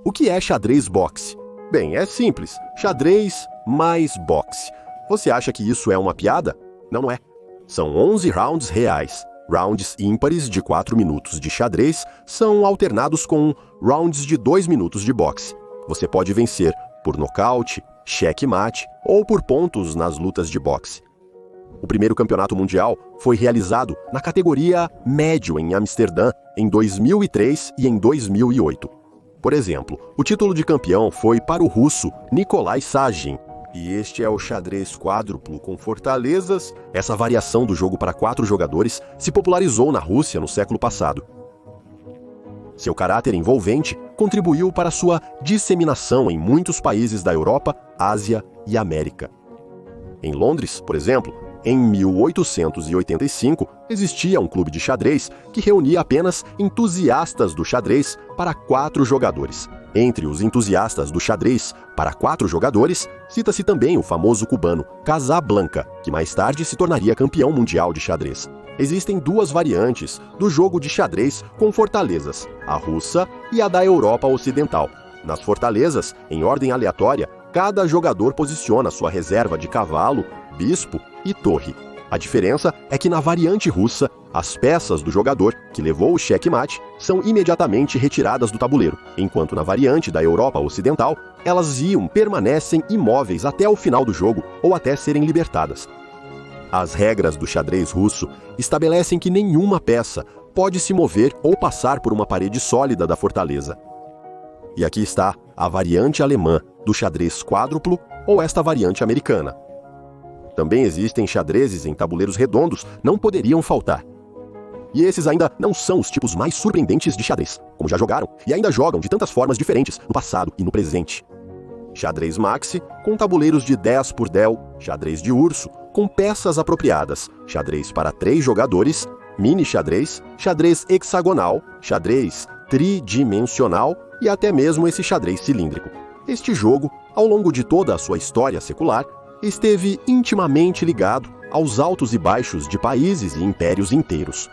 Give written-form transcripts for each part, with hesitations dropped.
O que é xadrez boxe? Bem, é simples. Xadrez mais boxe. Você acha que isso é uma piada? Não é. São 11 rounds reais. Rounds ímpares de 4 minutos de xadrez são alternados com rounds de 2 minutos de boxe. Você pode vencer por nocaute, checkmate ou por pontos nas lutas de boxe. O primeiro campeonato mundial foi realizado na categoria médio em Amsterdã em 2003 e em 2008. Por exemplo, o título de campeão foi para o russo Nikolai Sagin. E este é o xadrez quádruplo com fortalezas. Essa variação do jogo para 4 jogadores se popularizou na Rússia no século passado. Seu caráter envolvente contribuiu para sua disseminação em muitos países da Europa, Ásia e América. Em Londres, por exemplo, em 1885, existia um clube de xadrez que reunia apenas entusiastas do xadrez para 4 jogadores. Entre os entusiastas do xadrez para 4 jogadores, cita-se também o famoso cubano Casablanca, que mais tarde se tornaria campeão mundial de xadrez. Existem 2 variantes do jogo de xadrez com fortalezas, a russa e a da Europa Ocidental. Nas fortalezas, em ordem aleatória, cada jogador posiciona sua reserva de cavalo, bispo e torre. A diferença é que na variante russa, as peças do jogador, que levou o checkmate, são imediatamente retiradas do tabuleiro, enquanto na variante da Europa Ocidental, elas permanecem imóveis até o final do jogo ou até serem libertadas. As regras do xadrez russo estabelecem que nenhuma peça pode se mover ou passar por uma parede sólida da fortaleza. E aqui está a variante alemã do xadrez quádruplo ou esta variante americana. Também existem xadrezes em tabuleiros redondos, não poderiam faltar. E esses ainda não são os tipos mais surpreendentes de xadrez, como já jogaram e ainda jogam de tantas formas diferentes no passado e no presente. Xadrez maxi, com tabuleiros de 10 por Dell, xadrez de urso, com peças apropriadas, xadrez para 3 jogadores, mini xadrez, xadrez hexagonal, xadrez tridimensional e até mesmo esse xadrez cilíndrico. Este jogo, ao longo de toda a sua história secular, esteve intimamente ligado aos altos e baixos de países e impérios inteiros.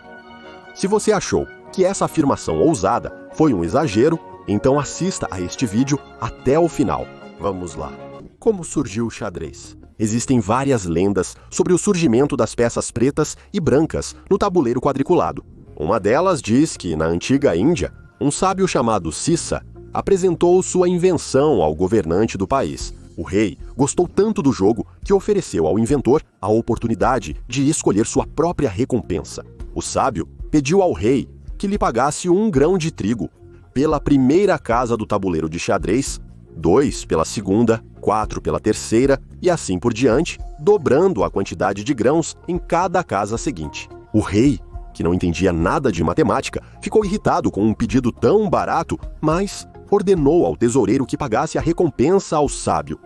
Se você achou que essa afirmação ousada foi um exagero, então assista a este vídeo até o final. Vamos lá. Como surgiu o xadrez? Existem várias lendas sobre o surgimento das peças pretas e brancas no tabuleiro quadriculado. Uma delas diz que, na antiga Índia, um sábio chamado Sissa apresentou sua invenção ao governante do país. O rei gostou tanto do jogo que ofereceu ao inventor a oportunidade de escolher sua própria recompensa. O sábio pediu ao rei que lhe pagasse 1 grão de trigo pela primeira casa do tabuleiro de xadrez, 2 pela segunda, 4 pela terceira e assim por diante, dobrando a quantidade de grãos em cada casa seguinte. O rei, que não entendia nada de matemática, ficou irritado com um pedido tão barato, mas ordenou ao tesoureiro que pagasse a recompensa ao sábio.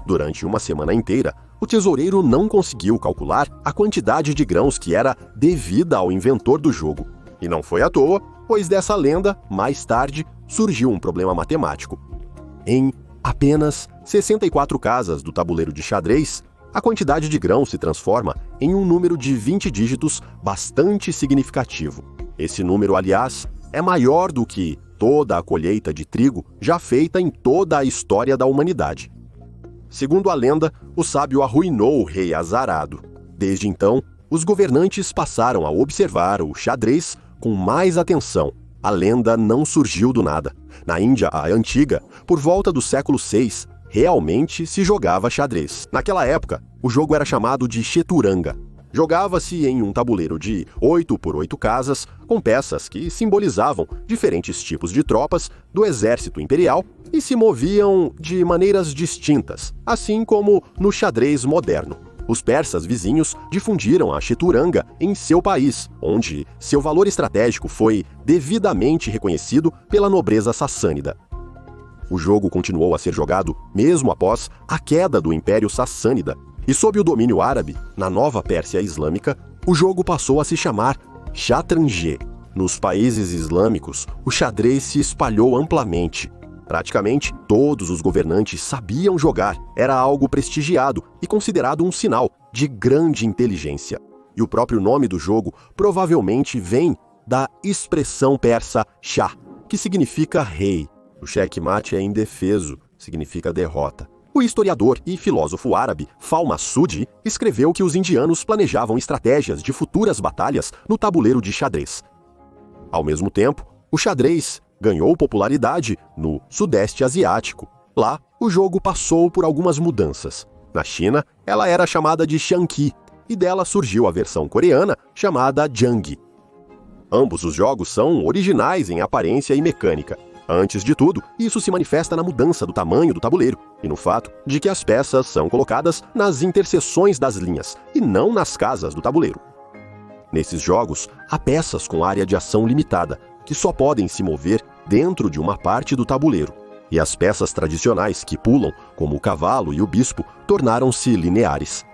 Durante uma semana inteira, o tesoureiro não conseguiu calcular a quantidade de grãos que era devida ao inventor do jogo. E não foi à toa, pois dessa lenda, mais tarde, surgiu um problema matemático. Em apenas 64 casas do tabuleiro de xadrez, a quantidade de grãos se transforma em um número de 20 dígitos bastante significativo. Esse número, aliás, é maior do que toda a colheita de trigo já feita em toda a história da humanidade. Segundo a lenda, o sábio arruinou o rei azarado. Desde então, os governantes passaram a observar o xadrez com mais atenção. A lenda não surgiu do nada. Na Índia antiga, por volta do século VI, realmente se jogava xadrez. Naquela época, o jogo era chamado de chaturanga. Jogava-se em um tabuleiro de 8 por 8 casas, com peças que simbolizavam diferentes tipos de tropas do exército imperial e se moviam de maneiras distintas, assim como no xadrez moderno. Os persas vizinhos difundiram a chaturanga em seu país, onde seu valor estratégico foi devidamente reconhecido pela nobreza sassânida. O jogo continuou a ser jogado mesmo após a queda do Império Sassânida, e sob o domínio árabe, na Nova Pérsia Islâmica, o jogo passou a se chamar Shatranje. Nos países islâmicos, o xadrez se espalhou amplamente. Praticamente todos os governantes sabiam jogar, era algo prestigiado e considerado um sinal de grande inteligência. E o próprio nome do jogo provavelmente vem da expressão persa Shah, que significa rei. O xeque-mate é indefeso, significa derrota. O historiador e filósofo árabe Al-Masudi escreveu que os indianos planejavam estratégias de futuras batalhas no tabuleiro de xadrez. Ao mesmo tempo, o xadrez ganhou popularidade no Sudeste Asiático. Lá, o jogo passou por algumas mudanças. Na China, ela era chamada de Xiangqi, e dela surgiu a versão coreana chamada Jang. Ambos os jogos são originais em aparência e mecânica. Antes de tudo, isso se manifesta na mudança do tamanho do tabuleiro e no fato de que as peças são colocadas nas interseções das linhas e não nas casas do tabuleiro. Nesses jogos, há peças com área de ação limitada, que só podem se mover dentro de uma parte do tabuleiro. E as peças tradicionais que pulam, como o cavalo e o bispo, tornaram-se lineares.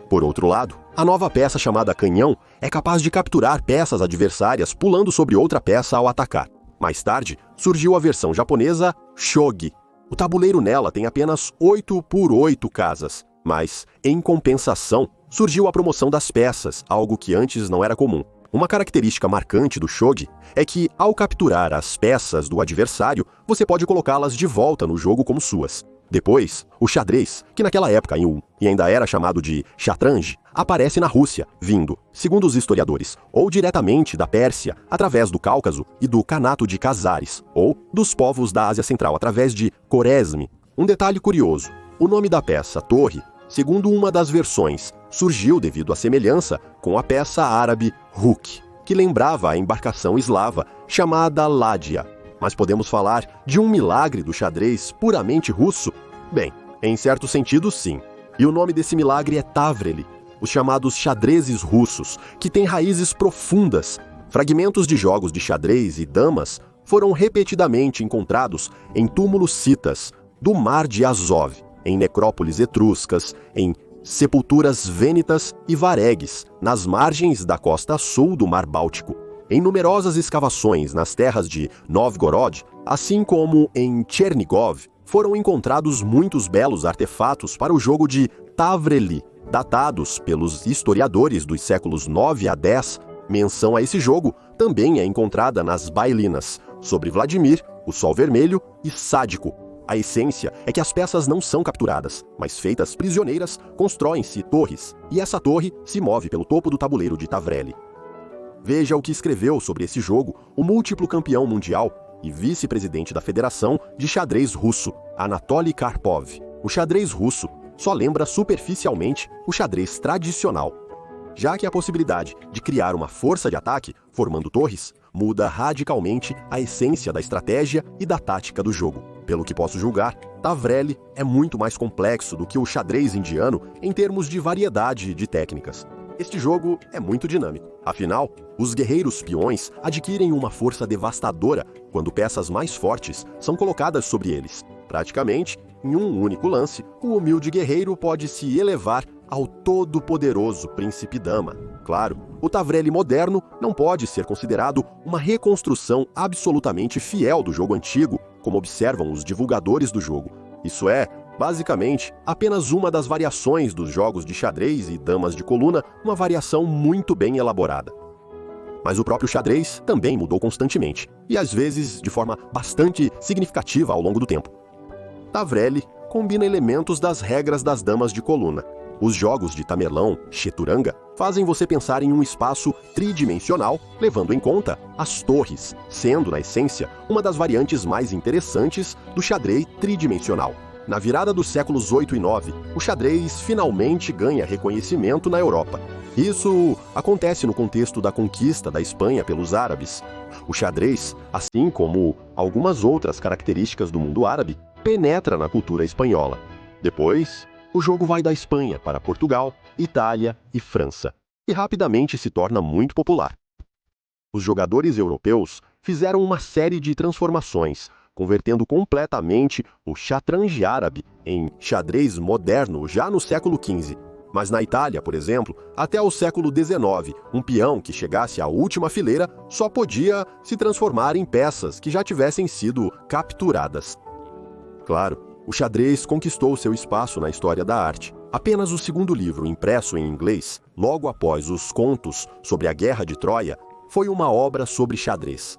Por outro lado, a nova peça chamada canhão é capaz de capturar peças adversárias pulando sobre outra peça ao atacar. Mais tarde, surgiu a versão japonesa Shogi. O tabuleiro nela tem apenas 8 por 8 casas, mas, em compensação, surgiu a promoção das peças, algo que antes não era comum. Uma característica marcante do Shogi é que, ao capturar as peças do adversário, você pode colocá-las de volta no jogo como suas. Depois, o xadrez, que naquela época e ainda era chamado de Shatranj, aparece na Rússia, vindo, segundo os historiadores, ou diretamente da Pérsia, através do Cáucaso e do Kanato de Cazares, ou dos povos da Ásia Central, através de Khorezm. Um detalhe curioso, o nome da peça, torre, segundo uma das versões, surgiu devido à semelhança com a peça árabe Ruk, que lembrava a embarcação eslava chamada Ládia. Mas podemos falar de um milagre do xadrez puramente russo? Bem, em certo sentido, sim. E o nome desse milagre é Tavreli, os chamados xadrezes russos, que têm raízes profundas. Fragmentos de jogos de xadrez e damas foram repetidamente encontrados em túmulos citas do Mar de Azov, em necrópolis etruscas, em sepulturas vênitas e varegues, nas margens da costa sul do Mar Báltico. Em numerosas escavações nas terras de Novgorod, assim como em Chernigov, foram encontrados muitos belos artefatos para o jogo de Tavreli, datados pelos historiadores dos séculos 9 a 10. Menção a esse jogo também é encontrada nas bailinas, sobre Vladimir, o Sol Vermelho e Sádico. A essência é que as peças não são capturadas, mas feitas prisioneiras, constroem-se torres, e essa torre se move pelo topo do tabuleiro de Tavreli. Veja o que escreveu sobre esse jogo o múltiplo campeão mundial e vice-presidente da Federação de Xadrez Russo, Anatoly Karpov. O xadrez russo só lembra superficialmente o xadrez tradicional, já que a possibilidade de criar uma força de ataque, formando torres, muda radicalmente a essência da estratégia e da tática do jogo. Pelo que posso julgar, Tavreli é muito mais complexo do que o xadrez indiano em termos de variedade de técnicas. Este jogo é muito dinâmico. Afinal, os guerreiros peões adquirem uma força devastadora quando peças mais fortes são colocadas sobre eles. Praticamente, em um único lance, o humilde guerreiro pode se elevar ao todo-poderoso príncipe-dama. Claro, o Tavreli moderno não pode ser considerado uma reconstrução absolutamente fiel do jogo antigo, como observam os divulgadores do jogo. Isso é, basicamente, apenas uma das variações dos jogos de xadrez e damas de coluna, uma variação muito bem elaborada. Mas o próprio xadrez também mudou constantemente, e às vezes de forma bastante significativa ao longo do tempo. Tavreli combina elementos das regras das damas de coluna. Os jogos de tamelão, cheturanga, fazem você pensar em um espaço tridimensional, levando em conta as torres, sendo, na essência, uma das variantes mais interessantes do xadrez tridimensional. Na virada dos séculos 8 e 9, o xadrez finalmente ganha reconhecimento na Europa. Isso acontece no contexto da conquista da Espanha pelos árabes. O xadrez, assim como algumas outras características do mundo árabe, penetra na cultura espanhola. Depois, o jogo vai da Espanha para Portugal, Itália e França, e rapidamente se torna muito popular. Os jogadores europeus fizeram uma série de transformações, convertendo completamente o Shatranj árabe em xadrez moderno já no século XV. Mas na Itália, por exemplo, até o século XIX, um peão que chegasse à última fileira só podia se transformar em peças que já tivessem sido capturadas. Claro, o xadrez conquistou seu espaço na história da arte. Apenas o segundo livro, impresso em inglês, logo após os contos sobre a Guerra de Troia, foi uma obra sobre xadrez.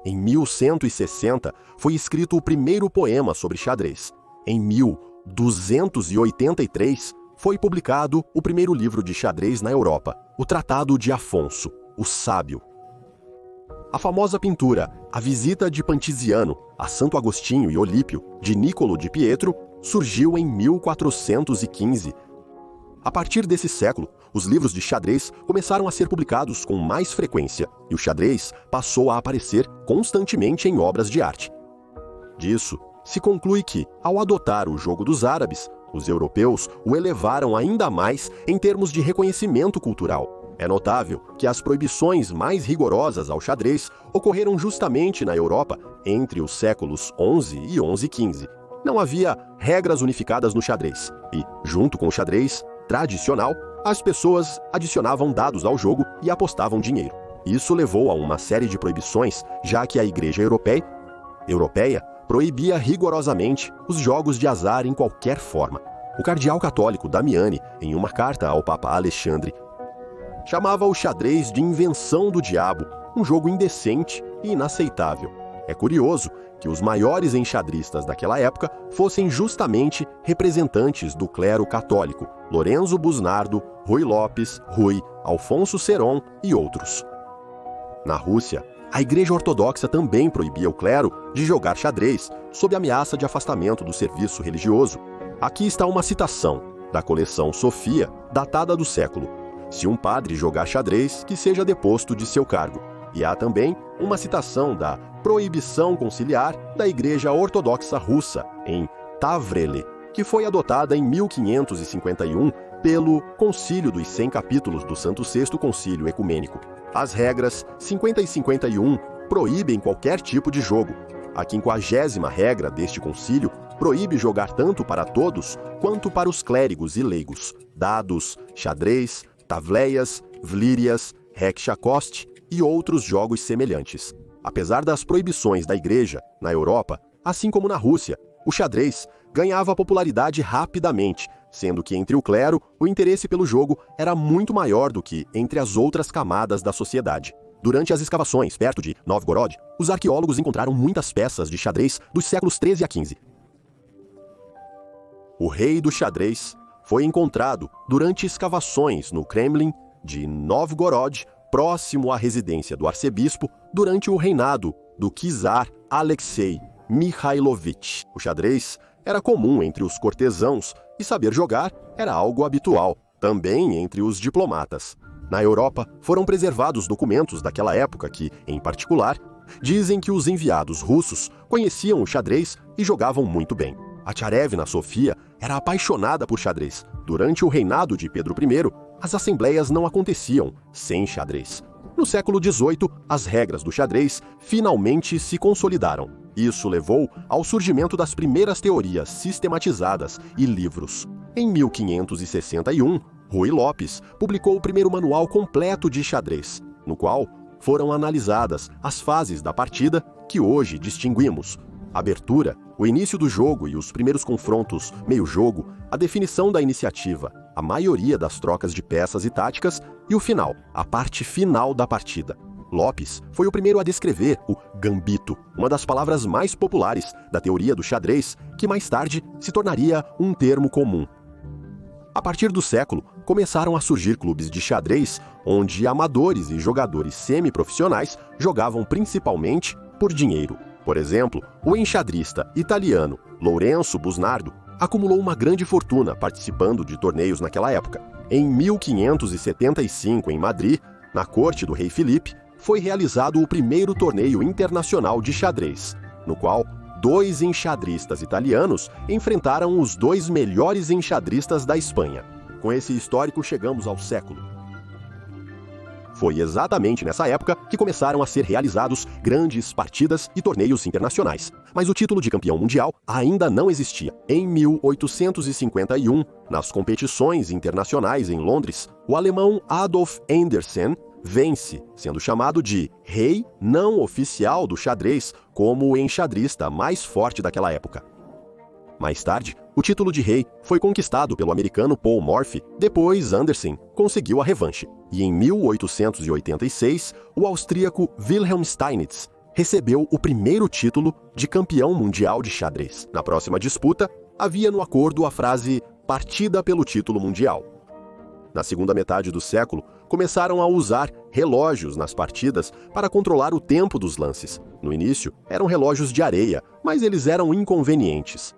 Em 1160, foi escrito o primeiro poema sobre xadrez. Em 1283, foi publicado o primeiro livro de xadrez na Europa, o Tratado de Afonso, o Sábio. A famosa pintura A Visita de Pantiziano a Santo Agostinho e Olípio, de Niccolo di Pietro, surgiu em 1415. A partir desse século, os livros de xadrez começaram a ser publicados com mais frequência e o xadrez passou a aparecer constantemente em obras de arte. Disso, se conclui que, ao adotar o jogo dos árabes, os europeus o elevaram ainda mais em termos de reconhecimento cultural. É notável que as proibições mais rigorosas ao xadrez ocorreram justamente na Europa entre os séculos XI e XV. Não havia regras unificadas no xadrez e, junto com o xadrez tradicional, as pessoas adicionavam dados ao jogo e apostavam dinheiro. Isso levou a uma série de proibições, já que a Igreja Europeia proibia rigorosamente os jogos de azar em qualquer forma. O cardeal católico Damiani, em uma carta ao Papa Alexandre, chamava o xadrez de invenção do diabo, um jogo indecente e inaceitável. É curioso que os maiores enxadristas daquela época fossem justamente representantes do clero católico: Lorenzo Busnardo, Rui Lopes, Rui, Alfonso Ceron e outros. Na Rússia, a Igreja Ortodoxa também proibia o clero de jogar xadrez, sob ameaça de afastamento do serviço religioso. Aqui está uma citação da coleção Sofia, datada do século: "Se um padre jogar xadrez, que seja deposto de seu cargo." E há também uma citação da Proibição Conciliar da Igreja Ortodoxa Russa, em Tavrele, que foi adotada em 1551 pelo Concílio dos 100 Capítulos do Santo Sexto Concílio Ecumênico. As regras 50 e 51 proíbem qualquer tipo de jogo. A 50ª regra deste concílio proíbe jogar tanto para todos quanto para os clérigos e leigos, dados, xadrez, tavleias, vlírias, hexacoste e outros jogos semelhantes. Apesar das proibições da Igreja, na Europa, assim como na Rússia, o xadrez ganhava popularidade rapidamente, sendo que entre o clero o interesse pelo jogo era muito maior do que entre as outras camadas da sociedade. Durante as escavações perto de Novgorod, os arqueólogos encontraram muitas peças de xadrez dos séculos XIII a XV. O rei do xadrez foi encontrado durante escavações no Kremlin de Novgorod, próximo à residência do arcebispo, durante o reinado do czar Alexei Mikhailovich. O xadrez era comum entre os cortesãos e saber jogar era algo habitual, também entre os diplomatas. Na Europa, foram preservados documentos daquela época que, em particular, dizem que os enviados russos conheciam o xadrez e jogavam muito bem. A Tsarevna Sofia era apaixonada por xadrez. Durante o reinado de Pedro I, as assembleias não aconteciam sem xadrez. No século XVIII, as regras do xadrez finalmente se consolidaram. Isso levou ao surgimento das primeiras teorias sistematizadas e livros. Em 1561, Rui Lopes publicou o primeiro manual completo de xadrez, no qual foram analisadas as fases da partida que hoje distinguimos: abertura, o início do jogo e os primeiros confrontos meio-jogo, a definição da iniciativa, a maioria das trocas de peças e táticas e o final, a parte final da partida. Lopes foi o primeiro a descrever o gambito, uma das palavras mais populares da teoria do xadrez, que mais tarde se tornaria um termo comum. A partir do século, começaram a surgir clubes de xadrez onde amadores e jogadores semiprofissionais jogavam principalmente por dinheiro. Por exemplo, o enxadrista italiano Lorenzo Busnardo acumulou uma grande fortuna participando de torneios naquela época. Em 1575, em Madrid, na corte do rei Filipe, foi realizado o primeiro torneio internacional de xadrez, no qual 2 enxadristas italianos enfrentaram os 2 melhores enxadristas da Espanha. Com esse histórico, chegamos ao século. Foi exatamente nessa época que começaram a ser realizados grandes partidas e torneios internacionais. Mas o título de campeão mundial ainda não existia. Em 1851, nas competições internacionais em Londres, o alemão Adolf Anderssen vence, sendo chamado de rei não oficial do xadrez, como o enxadrista mais forte daquela época. Mais tarde, o título de rei foi conquistado pelo americano Paul Morphy. Depois, Anderssen conseguiu a revanche. E em 1886, o austríaco Wilhelm Steinitz recebeu o primeiro título de campeão mundial de xadrez. Na próxima disputa, havia no acordo a frase "partida pelo título mundial". Na segunda metade do século, começaram a usar relógios nas partidas para controlar o tempo dos lances. No início, eram relógios de areia, mas eles eram inconvenientes.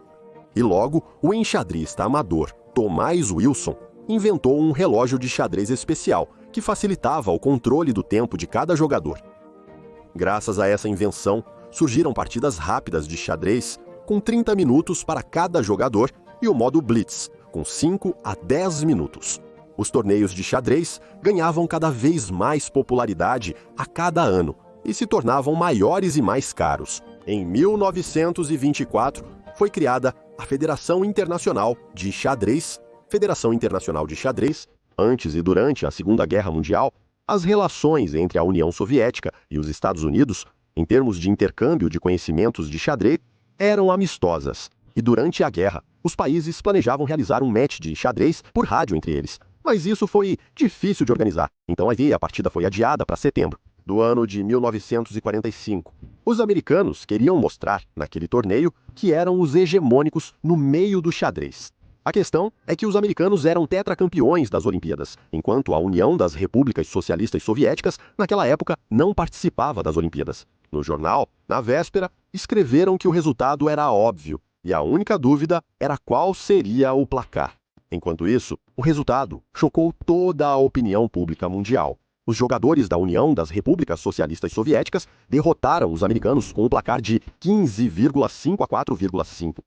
E logo, o enxadrista amador Thomas Wilson inventou um relógio de xadrez especial que facilitava o controle do tempo de cada jogador. Graças a essa invenção, surgiram partidas rápidas de xadrez com 30 minutos para cada jogador e o modo Blitz, com 5 a 10 minutos. Os torneios de xadrez ganhavam cada vez mais popularidade a cada ano e se tornavam maiores e mais caros. Em 1924, foi criada a Federação Internacional de Xadrez. Federação Internacional de Xadrez, antes e durante a Segunda Guerra Mundial, as relações entre a União Soviética e os Estados Unidos, em termos de intercâmbio de conhecimentos de xadrez, eram amistosas. E durante a guerra, os países planejavam realizar um match de xadrez por rádio entre eles. Mas isso foi difícil de organizar, então a partida foi adiada para setembro do ano de 1945. Os americanos queriam mostrar, naquele torneio, que eram os hegemônicos no meio do xadrez. A questão é que os americanos eram tetracampeões das Olimpíadas, enquanto a União das Repúblicas Socialistas Soviéticas, naquela época, não participava das Olimpíadas. No jornal, na véspera, escreveram que o resultado era óbvio, e a única dúvida era qual seria o placar. Enquanto isso, o resultado chocou toda a opinião pública mundial. Os jogadores da União das Repúblicas Socialistas Soviéticas derrotaram os americanos com um placar de 15,5 a 4,5.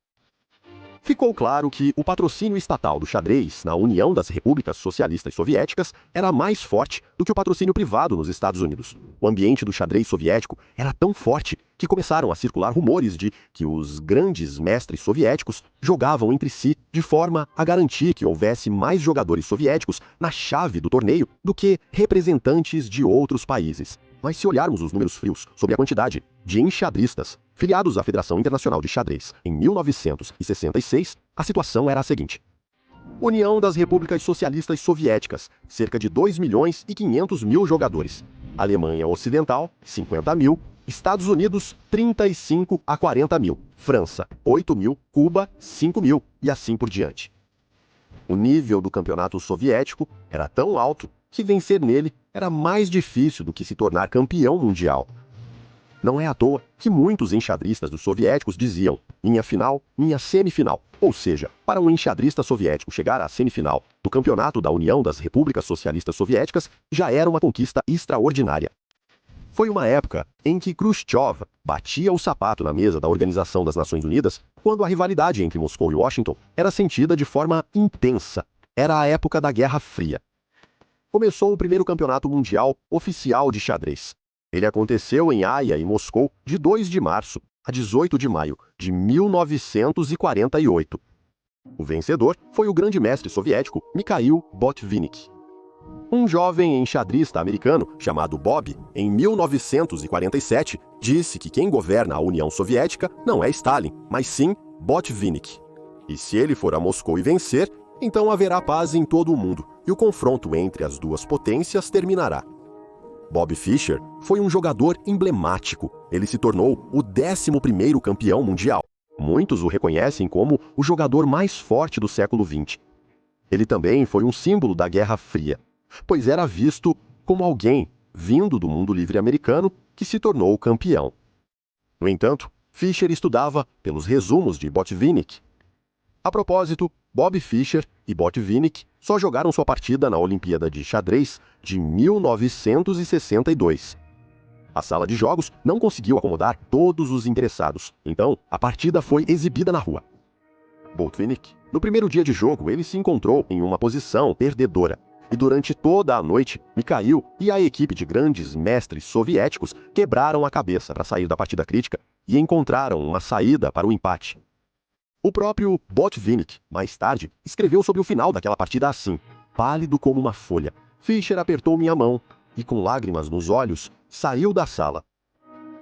Ficou claro que o patrocínio estatal do xadrez na União das Repúblicas Socialistas Soviéticas era mais forte do que o patrocínio privado nos Estados Unidos. O ambiente do xadrez soviético era tão forte que começaram a circular rumores de que os grandes mestres soviéticos jogavam entre si de forma a garantir que houvesse mais jogadores soviéticos na chave do torneio do que representantes de outros países. Mas se olharmos os números frios sobre a quantidade de enxadristas filiados à Federação Internacional de Xadrez em 1966, a situação era a seguinte. União das Repúblicas Socialistas Soviéticas, cerca de 2.500.000 jogadores. Alemanha Ocidental, 50.000. Estados Unidos, 35 a 40.000. França, 8.000. Cuba, 5.000. E assim por diante. O nível do campeonato soviético era tão alto que vencer nele era mais difícil do que se tornar campeão mundial. Não é à toa que muitos enxadristas dos soviéticos diziam minha final, minha semifinal. Ou seja, para um enxadrista soviético chegar à semifinal do campeonato da União das Repúblicas Socialistas Soviéticas já era uma conquista extraordinária. Foi uma época em que Khrushchev batia o sapato na mesa da Organização das Nações Unidas quando a rivalidade entre Moscou e Washington era sentida de forma intensa. Era a época da Guerra Fria. Começou o primeiro campeonato mundial oficial de xadrez. Ele aconteceu em Haia, em Moscou, de 2 de março a 18 de maio de 1948. O vencedor foi o grande mestre soviético Mikhail Botvinnik. Um jovem enxadrista americano chamado Bob, em 1947, disse que quem governa a União Soviética não é Stalin, mas sim Botvinnik. E se ele for a Moscou e vencer, então haverá paz em todo o mundo e o confronto entre as duas potências terminará. Bob Fischer foi um jogador emblemático. Ele se tornou o 11º campeão mundial. Muitos o reconhecem como o jogador mais forte do século XX. Ele também foi um símbolo da Guerra Fria, pois era visto como alguém vindo do mundo livre americano que se tornou campeão. No entanto, Fischer estudava pelos resumos de Botvinnik. A propósito, Bob Fischer e Botvinnik só jogaram sua partida na Olimpíada de Xadrez de 1962. A sala de jogos não conseguiu acomodar todos os interessados, então a partida foi exibida na rua. Botvinnik, no primeiro dia de jogo, ele se encontrou em uma posição perdedora. E durante toda a noite, Mikhail e a equipe de grandes mestres soviéticos quebraram a cabeça para sair da partida crítica e encontraram uma saída para o empate. O próprio Botvinnik, mais tarde, escreveu sobre o final daquela partida assim: pálido como uma folha. Fischer apertou minha mão e, com lágrimas nos olhos, saiu da sala.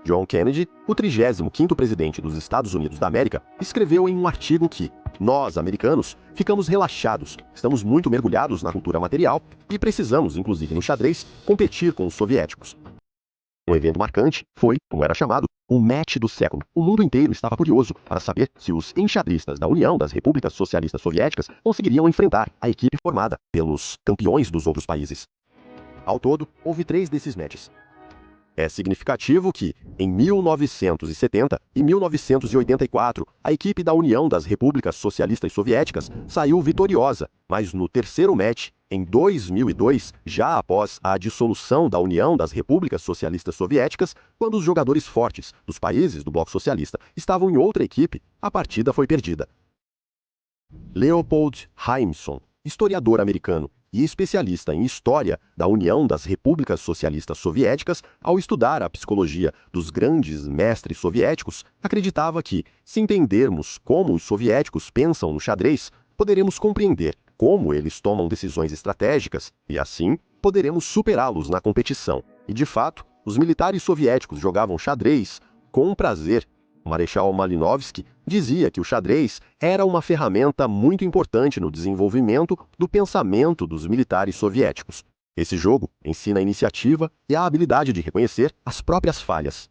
John Kennedy, o 35º presidente dos Estados Unidos da América, escreveu em um artigo que nós, americanos, ficamos relaxados, estamos muito mergulhados na cultura material e precisamos, inclusive no xadrez, competir com os soviéticos. Um evento marcante foi, como era chamado, o match do século. O mundo inteiro estava curioso para saber se os enxadristas da União das Repúblicas Socialistas Soviéticas conseguiriam enfrentar a equipe formada pelos campeões dos outros países. Ao todo, houve 3 desses matches. É significativo que, em 1970 e 1984, a equipe da União das Repúblicas Socialistas Soviéticas saiu vitoriosa, mas no terceiro match, em 2002, já após a dissolução da União das Repúblicas Socialistas Soviéticas, quando os jogadores fortes dos países do bloco socialista estavam em outra equipe, a partida foi perdida. Leopold Heimson, historiador americano e especialista em história da União das Repúblicas Socialistas Soviéticas, ao estudar a psicologia dos grandes mestres soviéticos, acreditava que, se entendermos como os soviéticos pensam no xadrez, poderemos compreender como eles tomam decisões estratégicas e, assim, poderemos superá-los na competição. E, de fato, os militares soviéticos jogavam xadrez com prazer. O Marechal Malinovsky dizia que o xadrez era uma ferramenta muito importante no desenvolvimento do pensamento dos militares soviéticos. Esse jogo ensina a iniciativa e a habilidade de reconhecer as próprias falhas.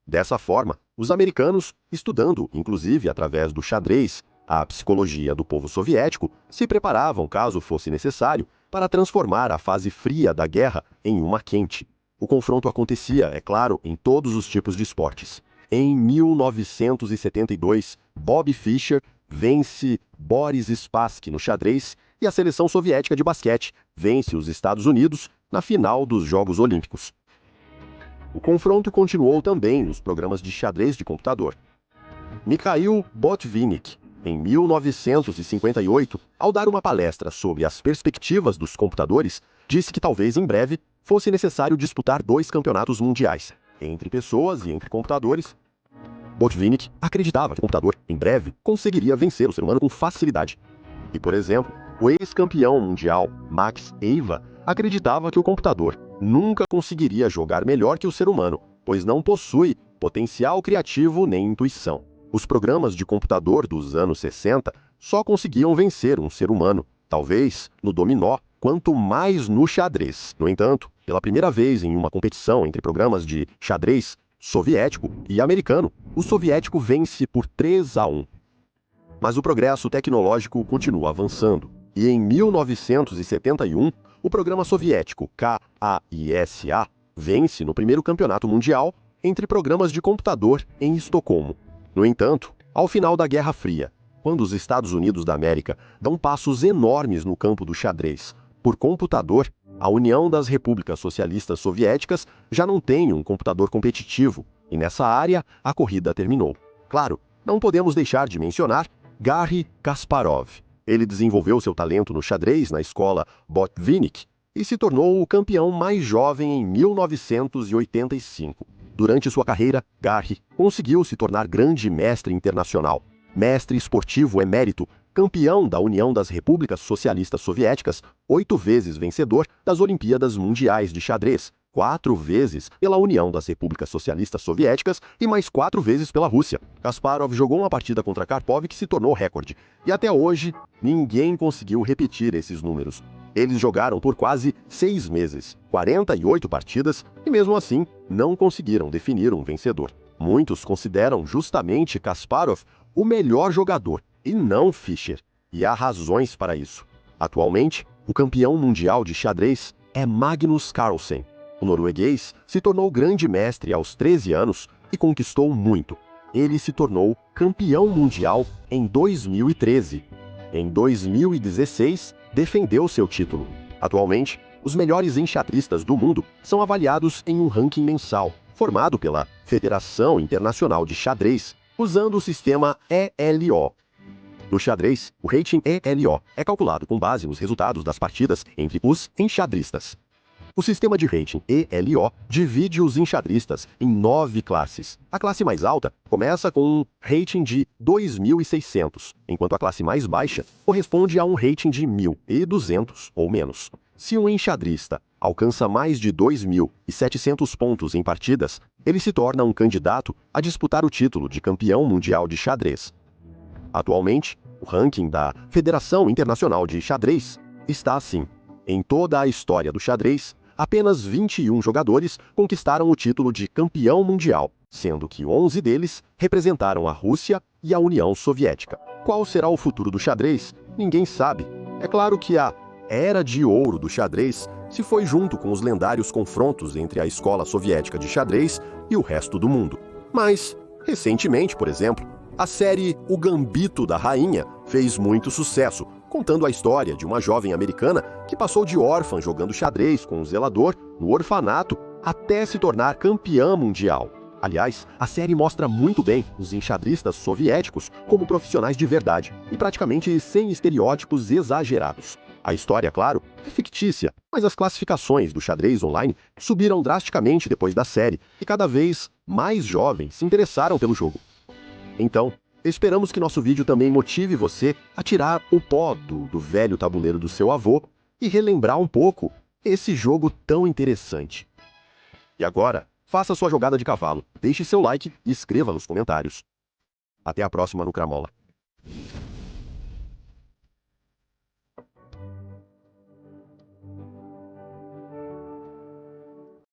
Dessa forma, os americanos, estudando, inclusive através do xadrez, a psicologia do povo soviético, se preparavam, caso fosse necessário, para transformar a fase fria da guerra em uma quente. O confronto acontecia, é claro, em todos os tipos de esportes. Em 1972, Bob Fischer vence Boris Spassky no xadrez e a seleção soviética de basquete vence os Estados Unidos na final dos Jogos Olímpicos. O confronto continuou também nos programas de xadrez de computador. Mikhail Botvinnik, em 1958, ao dar uma palestra sobre as perspectivas dos computadores, disse que talvez em breve fosse necessário disputar 2 campeonatos mundiais, entre pessoas e entre computadores. Botvinnik acreditava que o computador, em breve, conseguiria vencer o ser humano com facilidade. E, por exemplo, o ex-campeão mundial Max Eiva acreditava que o computador nunca conseguiria jogar melhor que o ser humano, pois não possui potencial criativo nem intuição. Os programas de computador dos anos 60 só conseguiam vencer um ser humano, talvez no dominó, quanto mais no xadrez. No entanto, pela primeira vez em uma competição entre programas de xadrez soviético e americano, o soviético vence por 3-1. Mas o progresso tecnológico continua avançando, e em 1971, o programa soviético KAISA vence no primeiro campeonato mundial entre programas de computador em Estocolmo. No entanto, ao final da Guerra Fria, quando os Estados Unidos da América dão passos enormes no campo do xadrez por computador, a União das Repúblicas Socialistas Soviéticas já não tem um computador competitivo, e nessa área a corrida terminou. Claro, não podemos deixar de mencionar Garry Kasparov. Ele desenvolveu seu talento no xadrez na escola Botvinnik e se tornou o campeão mais jovem em 1985. Durante sua carreira, Garry conseguiu se tornar grande mestre internacional, mestre esportivo emérito, campeão da União das Repúblicas Socialistas Soviéticas, 8 vezes vencedor das Olimpíadas Mundiais de Xadrez, 4 vezes pela União das Repúblicas Socialistas Soviéticas e mais 4 vezes pela Rússia. Kasparov jogou uma partida contra Karpov que se tornou recorde, e até hoje ninguém conseguiu repetir esses números. Eles jogaram por quase 6 meses, 48 partidas, e mesmo assim não conseguiram definir um vencedor. Muitos consideram justamente Kasparov o melhor jogador, e não Fischer, e há razões para isso. Atualmente, o campeão mundial de xadrez é Magnus Carlsen. O norueguês se tornou grande mestre aos 13 anos e conquistou muito. Ele se tornou campeão mundial em 2013. Em 2016, defendeu seu título. Atualmente, os melhores enxadristas do mundo são avaliados em um ranking mensal, formado pela Federação Internacional de Xadrez, usando o sistema ELO. No xadrez, o rating ELO é calculado com base nos resultados das partidas entre os enxadristas. O sistema de rating ELO divide os enxadristas em 9 classes. A classe mais alta começa com um rating de 2.600, enquanto a classe mais baixa corresponde a um rating de 1.200 ou menos. Se um enxadrista alcança mais de 2.700 pontos em partidas, ele se torna um candidato a disputar o título de campeão mundial de xadrez. Atualmente, o ranking da Federação Internacional de Xadrez está assim. Em toda a história do xadrez, apenas 21 jogadores conquistaram o título de campeão mundial, sendo que 11 deles representaram a Rússia e a União Soviética. Qual será o futuro do xadrez? Ninguém sabe. É claro que a era de ouro do xadrez se foi junto com os lendários confrontos entre a escola soviética de xadrez e o resto do mundo. Mas, recentemente, por exemplo, a série O Gambito da Rainha fez muito sucesso, contando a história de uma jovem americana que passou de órfã jogando xadrez com um zelador no orfanato até se tornar campeã mundial. Aliás, a série mostra muito bem os enxadristas soviéticos como profissionais de verdade e praticamente sem estereótipos exagerados. A história, claro, é fictícia, mas as classificações do xadrez online subiram drasticamente depois da série e cada vez mais jovens se interessaram pelo jogo. Então, esperamos que nosso vídeo também motive você a tirar o pó do velho tabuleiro do seu avô e relembrar um pouco esse jogo tão interessante. E agora, faça sua jogada de cavalo, deixe seu like e escreva nos comentários. Até a próxima no Cramola.